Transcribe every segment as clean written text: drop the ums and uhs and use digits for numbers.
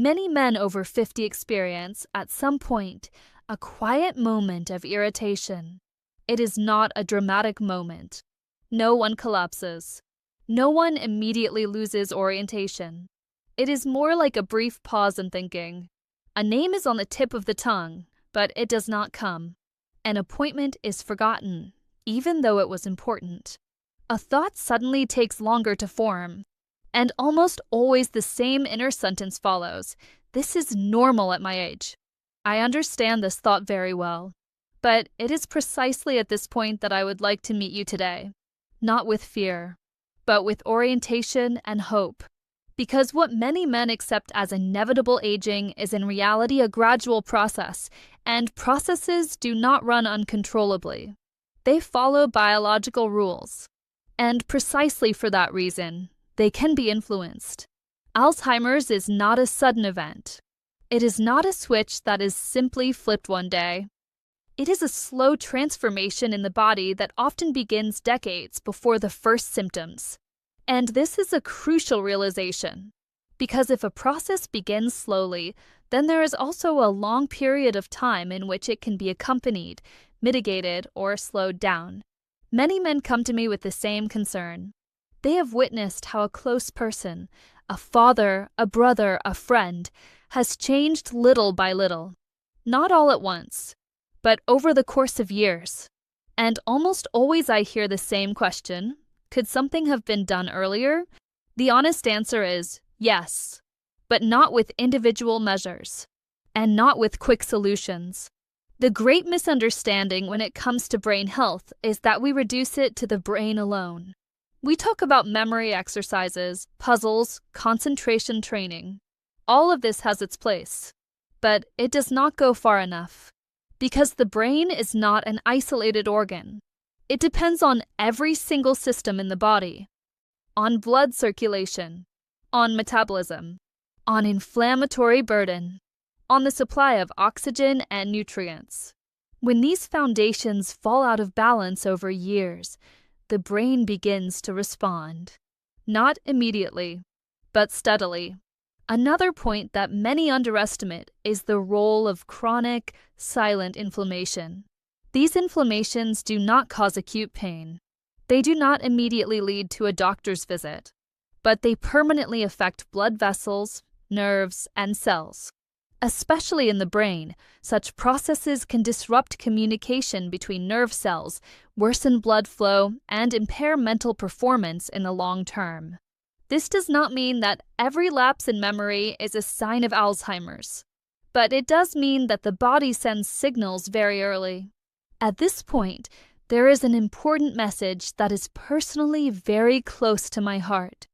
Many men over 50 experience, at some point, a quiet moment of irritation. It is not a dramatic moment. No one collapses. No one immediately loses orientation. It is more like a brief pause in thinking. A name is on the tip of the tongue, but it does not come. An appointment is forgotten, even though it was important. A thought suddenly takes longer to form, and almost always the same inner sentence follows. This is normal at my age. I understand this thought very well, but it is precisely at this point that I would like to meet you today. Not with fear, but with orientation and hope. Because what many men accept as inevitable aging is in reality a gradual process, and processes do not run uncontrollably. They follow biological rules. And precisely for that reason, they can be influenced. Alzheimer's is not a sudden event. It is not a switch that is simply flipped one day. It is a slow transformation in the body that often begins decades before the first symptoms. And this is a crucial realization, because if a process begins slowly, then there is also a long period of time in which it can be accompanied, mitigated, or slowed down. Many men come to me with the same concern. They have witnessed how a close person, a father, a brother, a friend, has changed little by little. Not all at once, but over the course of years. And almost always I hear the same question: could something have been done earlier? The honest answer is yes, but not with individual measures, and not with quick solutions. The great misunderstanding when it comes to brain health is that we reduce it to the brain alone. We talk about memory exercises, puzzles, concentration training. All of this has its place, but it does not go far enough, because the brain is not an isolated organ. It depends on every single system in the body, on blood circulation, on metabolism, on inflammatory burden, on the supply of oxygen and nutrients. When these foundations fall out of balance over years, the brain begins to respond. Not immediately, but steadily. Another point that many underestimate is the role of chronic, silent inflammation. These inflammations do not cause acute pain. They do not immediately lead to a doctor's visit, but they permanently affect blood vessels, nerves, and cells. Especially in the brain, such processes can disrupt communication between nerve cells, worsen blood flow, and impair mental performance in the long term. This does not mean that every lapse in memory is a sign of Alzheimer's, but it does mean that the body sends signals very early. At this point, there is an important message that is personally very close to my heart.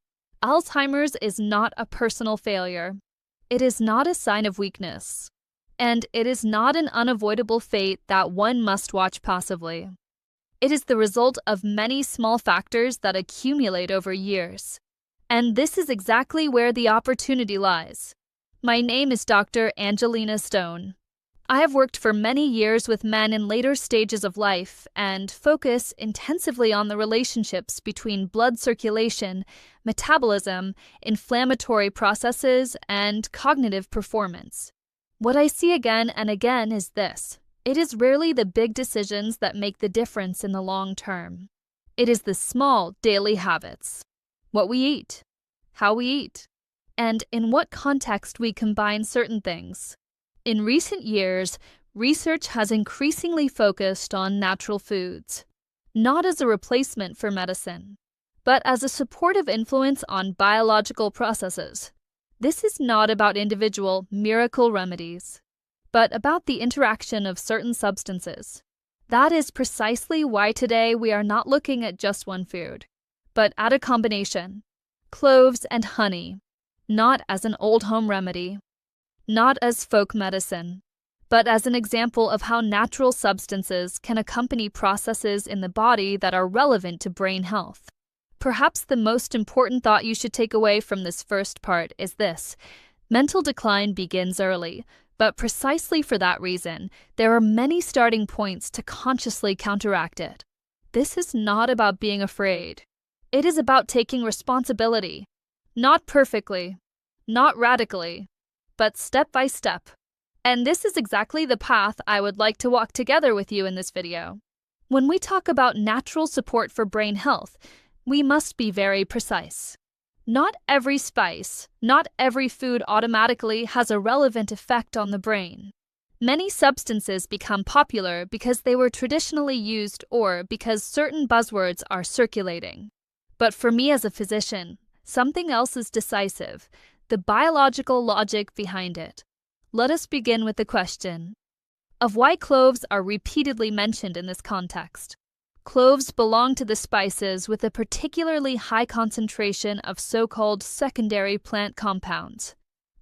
Alzheimer's is not a personal failure. It is not a sign of weakness, and it is not an unavoidable fate that one must watch passively. It is the result of many small factors that accumulate over years. And this is exactly where the opportunity lies. My name is Dr. Angelina Stone. I have worked for many years with men in later stages of life and focus intensively on the relationships between blood circulation, metabolism, inflammatory processes, and cognitive performance. What I see again and again is this: it is rarely the big decisions that make the difference in the long term. It is the small daily habits. What we eat, how we eat, and in what context we combine certain things. In recent years, research has increasingly focused on natural foods, not as a replacement for medicine, but as a supportive influence on biological processes. This is not about individual miracle remedies, but about the interaction of certain substances. That is precisely why today we are not looking at just one food, but at a combination: cloves and honey, not as an old home remedy, not as folk medicine, but as an example of how natural substances can accompany processes in the body that are relevant to brain health. Perhaps the most important thought you should take away from this first part is this: mental decline begins early, but precisely for that reason, there are many starting points to consciously counteract it. This is not about being afraid. It is about taking responsibility. Not perfectly, not radically, but step by step. And this is exactly the path I would like to walk together with you in this video. When we talk about natural support for brain health, we must be very precise. Not every spice, not every food automatically has a relevant effect on the brain. Many substances become popular because they were traditionally used or because certain buzzwords are circulating. But for me as a physician, something else is decisive, the biological logic behind it. Let us begin with the question of why cloves are repeatedly mentioned in this context. Cloves belong to the spices with a particularly high concentration of so-called secondary plant compounds.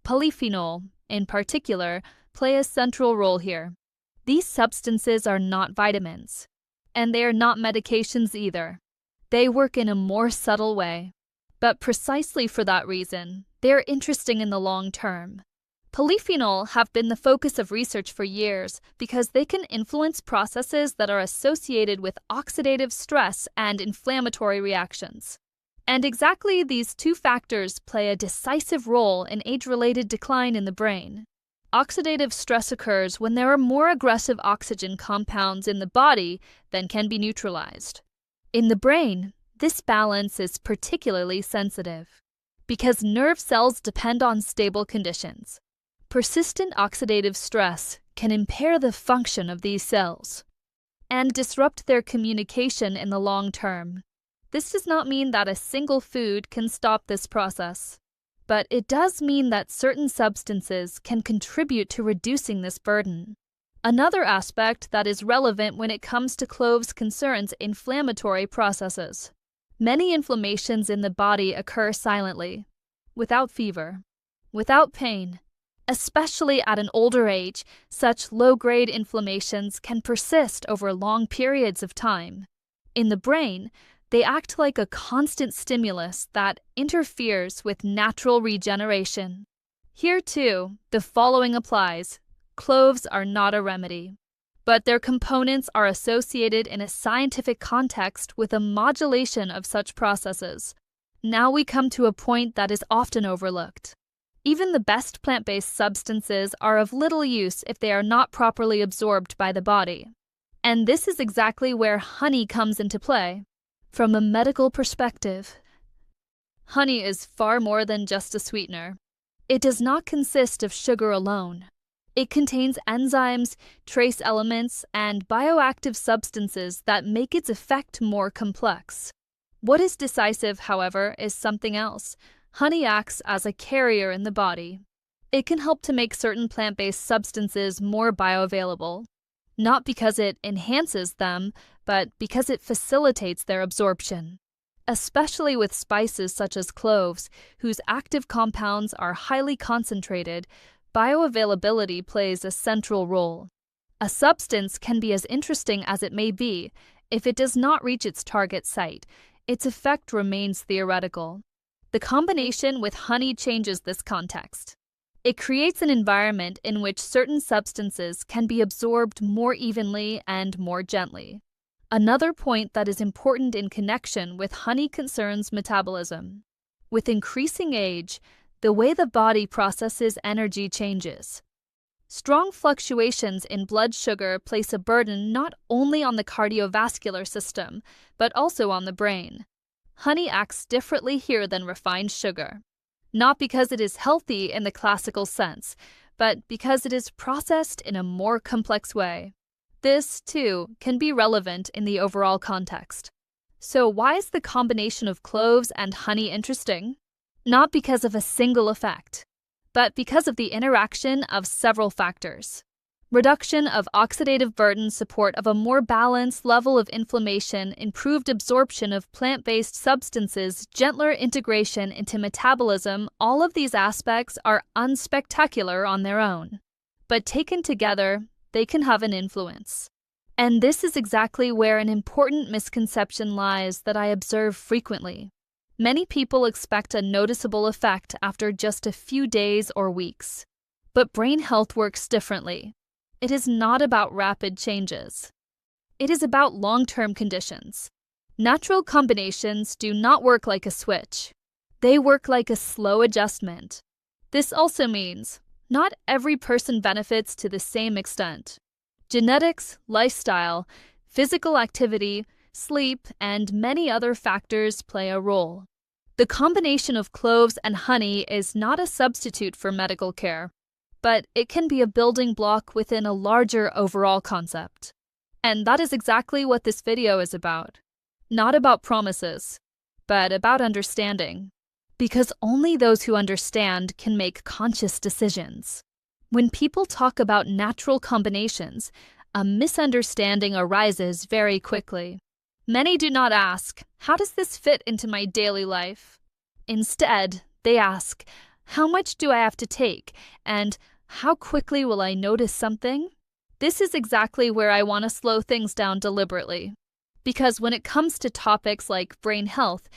Polyphenol, in particular, play a central role here. These substances are not vitamins, and they are not medications either. They work in a more subtle way. But precisely for that reason, they are interesting in the long term. Polyphenol have been the focus of research for years because they can influence processes that are associated with oxidative stress and inflammatory reactions. And exactly these two factors play a decisive role in age-related decline in the brain. Oxidative stress occurs when there are more aggressive oxygen compounds in the body than can be neutralized. In the brain, this balance is particularly sensitive because nerve cells depend on stable conditions. Persistent oxidative stress can impair the function of these cells and disrupt their communication in the long term. This does not mean that a single food can stop this process, but it does mean that certain substances can contribute to reducing this burden. Another aspect that is relevant when it comes to cloves concerns inflammatory processes. Many inflammations in the body occur silently, without fever, without pain. Especially at an older age, such low-grade inflammations can persist over long periods of time. In the brain, they act like a constant stimulus that interferes with natural regeneration. Here, too, the following applies. Cloves are not a remedy, but their components are associated in a scientific context with a modulation of such processes. Now we come to a point that is often overlooked. Even the best plant-based substances are of little use if they are not properly absorbed by the body. And this is exactly where honey comes into play. From a medical perspective, honey is far more than just a sweetener. It does not consist of sugar alone. It contains enzymes, trace elements, and bioactive substances that make its effect more complex. What is decisive, however, is something else. Honey acts as a carrier in the body. It can help to make certain plant-based substances more bioavailable, not because it enhances them, but because it facilitates their absorption. Especially with spices such as cloves, whose active compounds are highly concentrated, bioavailability plays a central role. A substance can be as interesting as it may be. If it does not reach its target site, its effect remains theoretical. The combination with honey changes this context. It creates an environment in which certain substances can be absorbed more evenly and more gently. Another point that is important in connection with honey concerns metabolism. With increasing age, the way the body processes energy changes. Strong fluctuations in blood sugar place a burden not only on the cardiovascular system, but also on the brain. Honey acts differently here than refined sugar, not because it is healthy in the classical sense, but because it is processed in a more complex way. This, too, can be relevant in the overall context. So why is the combination of cloves and honey interesting? Not because of a single effect, but because of the interaction of several factors. Reduction of oxidative burden, support of a more balanced level of inflammation, improved absorption of plant-based substances, gentler integration into metabolism, all of these aspects are unspectacular on their own. But taken together, they can have an influence. And this is exactly where an important misconception lies that I observe frequently. Many people expect a noticeable effect after just a few days or weeks. But brain health works differently. It is not about rapid changes. It is about long-term conditions. Natural combinations do not work like a switch. They work like a slow adjustment. This also means Not every person benefits to the same extent. Genetics, lifestyle, physical activity, sleep, and many other factors play a role. The combination of cloves and honey is not a substitute for medical care, but it can be a building block within a larger overall concept. And that is exactly what this video is about. Not about promises, but about understanding. Because only those who understand can make conscious decisions. When people talk about natural combinations, a misunderstanding arises very quickly. Many do not ask, how does this fit into my daily life? Instead, they ask, how much do I have to take, and how quickly will I notice something? This is exactly where I want to slow things down deliberately. Because when it comes to topics like brain health,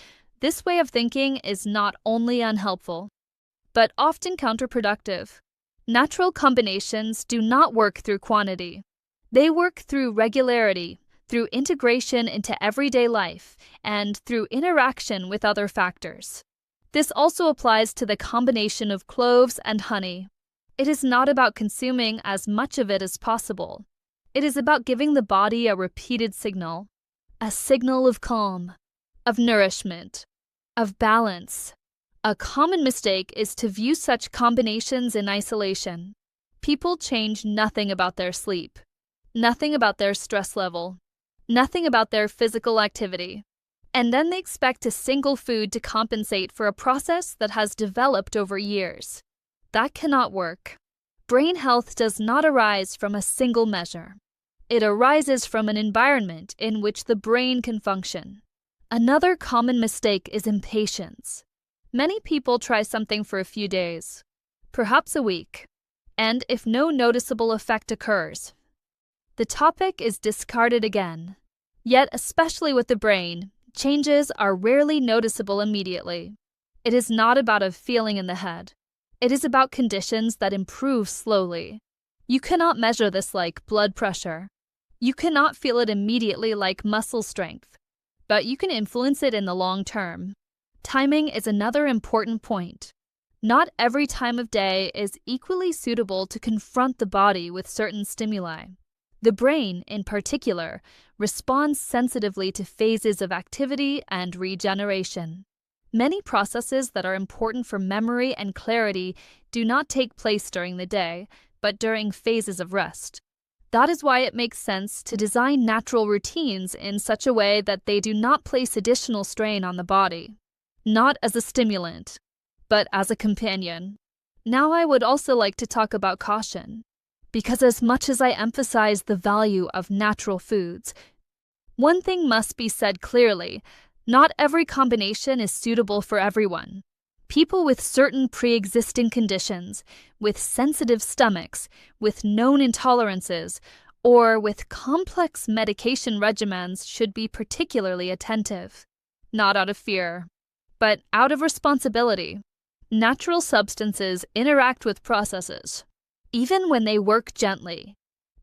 this way of thinking is not only unhelpful, but often counterproductive. Natural combinations do not work through quantity. They work through regularity, through integration into everyday life, and through interaction with other factors. This also applies to the combination of cloves and honey. It is not about consuming as much of it as possible. It is about giving the body a repeated signal, a signal of calm, of nourishment, of balance. A common mistake is to view such combinations in isolation. People change nothing about their sleep, nothing about their stress level, nothing about their physical activity, and then they expect a single food to compensate for a process that has developed over years. That cannot work. Brain health does not arise from a single measure. It arises from an environment in which the brain can function. Another common mistake is impatience. Many people try something for a few days, perhaps a week, and if no noticeable effect occurs, the topic is discarded again. Yet, especially with the brain, changes are rarely noticeable immediately. It is not about a feeling in the head. It is about conditions that improve slowly. You cannot measure this like blood pressure. You cannot feel it immediately like muscle strength, but you can influence it in the long term. Timing is another important point. Not every time of day is equally suitable to confront the body with certain stimuli. The brain, in particular, responds sensitively to phases of activity and regeneration. Many processes that are important for memory and clarity do not take place during the day, but during phases of rest. That is why it makes sense to design natural routines in such a way that they do not place additional strain on the body. Not as a stimulant, but as a companion. Now I would also like to talk about caution. Because as much as I emphasize the value of natural foods, one thing must be said clearly: not every combination is suitable for everyone. People with certain pre-existing conditions, with sensitive stomachs, with known intolerances, or with complex medication regimens should be particularly attentive. Not out of fear, but out of responsibility. Natural substances interact with processes, even when they work gently.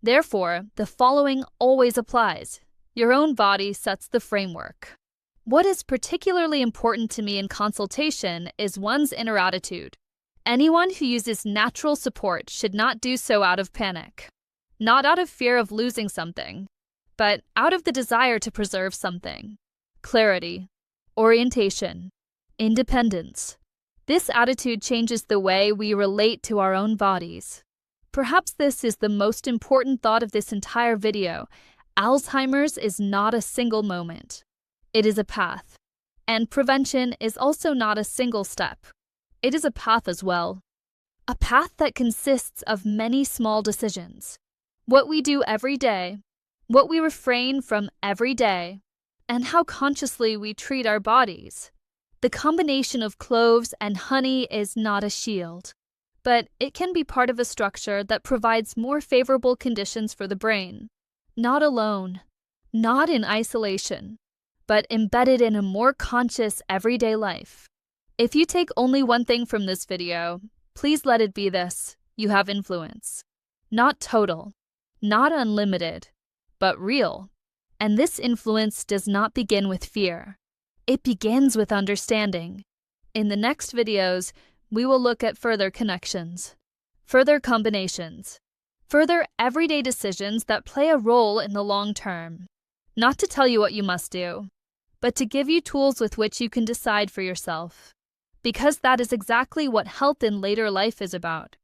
Therefore, the following always applies. Your own body sets the framework. What is particularly important to me in consultation is one's inner attitude. Anyone who uses natural support should not do so out of panic, not out of fear of losing something, but out of the desire to preserve something. Clarity, orientation, independence. This attitude changes the way we relate to our own bodies. Perhaps this is the most important thought of this entire video. Alzheimer's is not a single moment. It is a path. And prevention is also not a single step. It is a path as well. A path that consists of many small decisions. What we do every day, what we refrain from every day, and how consciously we treat our bodies. The combination of cloves and honey is not a shield, but it can be part of a structure that provides more favorable conditions for the brain. Not alone, not in isolation, but embedded in a more conscious everyday life. If you take only one thing from this video, please let it be this: you have influence. Not total, not unlimited, but real. And this influence does not begin with fear. It begins with understanding. In the next videos, we will look at further connections. further combinations, further everyday decisions that play a role in the long term. Not to tell you what you must do, but to give you tools with which you can decide for yourself. Because that is exactly what health in later life is about.